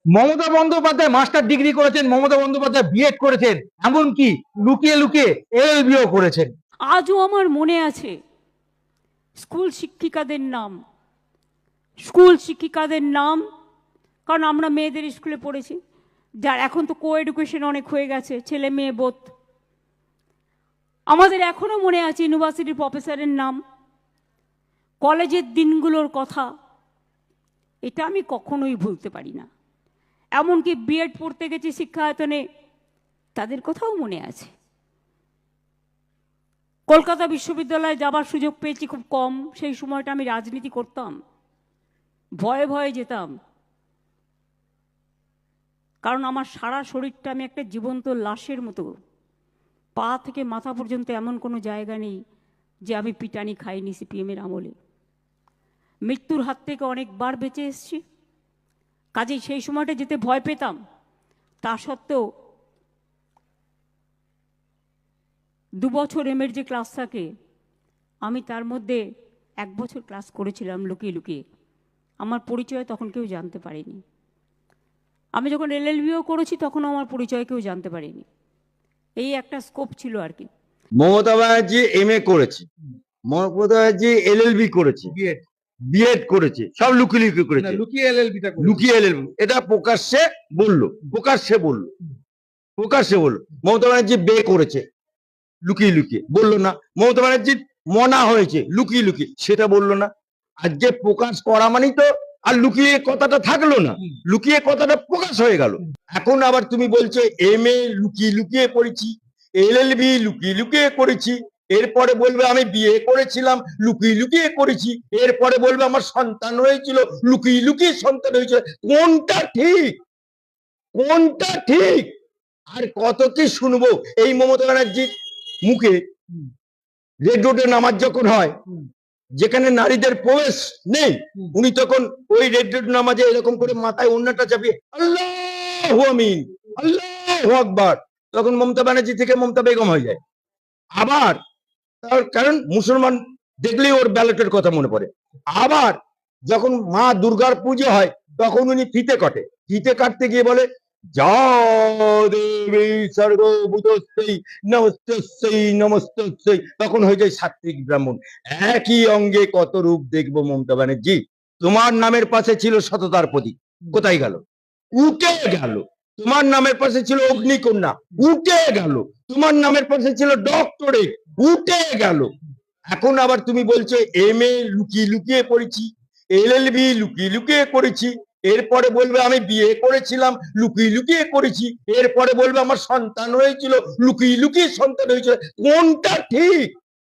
Mamata Bandyopadhyay master degree করেছেন, Mamata Bandyopadhyay B Ed করেছেন, এমনকি লুকিয়ে লুকিয়ে এলএলবিও করেছেন। আজও আমার মনে আছে স্কুল শিক্ষিকাদের নাম, স্কুল শিক্ষিকাদের নাম, কারণ আমরা মেয়েদের স্কুলে পড়েছি, যার এখন তো কো এডুকেশন অনেক হয়ে গেছে, ছেলে মেয়ে বোধ। আমাদের এখনো মনে আছে ইউনিভার্সিটির প্রফেসরের নাম, কলেজের দিনগুলোর কথা, এটা আমি কখনোই ভুলতে পারি না। এমনকি বিএড পড়তে গেছি শিক্ষায়তনে, তাদের কথাও মনে আছে। কলকাতা বিশ্ববিদ্যালয়ে যাবার সুযোগ পেয়েছি খুব কম, সেই সময়টা আমি রাজনীতি করতাম, ভয়ে ভয়ে যেতাম, কারণ আমার সারা শরীরটা আমি একটা জীবন্ত লাশের মতো, পা থেকে মাথা পর্যন্ত এমন কোনো জায়গা নেই যে আমি পিটানি খাইনি সিপিএমের আমলে। মৃত্যুর হাত থেকে অনেকবার বেঁচে এসেছি, কাজেই সেই সময়টা যেতে ভয় পেতাম। তা সত্ত্বেও 2 বছর এমের যে ক্লাস থাকে, আমি তার মধ্যে 1 বছর ক্লাস করেছিলাম লুকিয়ে লুকিয়ে। আমার পরিচয় তখন কেউ জানতে পারেনি। আমি যখন এলএলবিও করেছি তখনও আমার পরিচয় কেউ জানতে পারেনি। এই একটা স্কোপ ছিল আর কি। মমতা ব্যানার্জি এমএ করেছে, মমতা ব্যানার্জি এলএলবি করেছে, বিএড করেছে, সব লুকিয়ে লুকিয়ে করেছে, লুকিয়ে এলএলবিটা লুকিয়ে এলএলবি। এটা প্রকাশ্যে বললো, প্রকাশ্যে বললো, প্রকাশ্যে বললো। মমতা ব্যানার্জি বে করেছে লুকিয়ে লুকিয়ে, বললো না। মমতা ব্যানার্জির মনা হয়েছে লুকিয়ে লুকিয়ে, সেটা বললো না। আজকে প্রকাশ করা মানেই তো আর লুকিয়ে কথাটা থাকলো না, লুকিয়ে কথাটা প্রকাশ হয়ে গেল। এখন আবার তুমি বলছো এমএ লুকিয়ে লুকিয়ে পড়েছি, এলএলবি লুকিয়ে লুকিয়ে করেছি, এরপরে বলবে আমি বিয়ে করেছিলাম লুকিয়ে লুকিয়ে করেছি, এরপরে বলবে আমার সন্তান হয়েছিল লুকিয়ে লুকিয়ে সন্তান হয়েছিল। কোনটা ঠিক, কোনটা ঠিক? আর কত কি শুনবো এই মমতা ব্যানার্জির মুখে। রেড রোডে নামাজ যখন হয়, যেখানে নারীদের প্রবেশ নেই, উনি তখন ওই রেড রোড নামাজে এরকম করে মাথায় ওড়নাটা চাপিয়ে আল্লাহু আমিন, আল্লাহু আকবার, তখন মমতা ব্যানার্জি থেকে মমতা বেগম হয়ে যায়। আবার তার কারণ মুসলমান দেখলেই ওর ব্যালটের কথা মনে পড়ে। আবার যখন মা দুর্গার পুজো হয় তখন উনি ফিতে কাটে, ফিতে কাটতে গিয়ে বলে যা দেবী সর্বভূতস্যৈ নমস্তস্যৈ নমস্তস্যৈ, তখন হয়ে যায় সাত্বিক ব্রাহ্মণ। একই অঙ্গে কত রূপ দেখবো মমতা ব্যানার্জি। তোমার নামের পাশে ছিল সততার প্রতীক, কোথায় গেল? উঠে গেল। তোমার নামের পাশে ছিল অগ্নিকন্যা, উঠে গেল। তোমার নামের পাশে ছিল ডক্টরেট, উঠে গেল। এখন আবার তুমি বলছো এমএ লুকিয়ে লুকিয়ে পড়েছি, এলএলবি লুকিয়ে লুকিয়ে করেছি, এরপরে বলবে আমি বিয়ে করেছিলাম লুকিয়ে লুকিয়ে করেছি, এরপরে বলবে আমার সন্তান হয়েছিল লুকিয়ে লুকিয়ে সন্তান হয়েছিল। কোনটা ঠিক?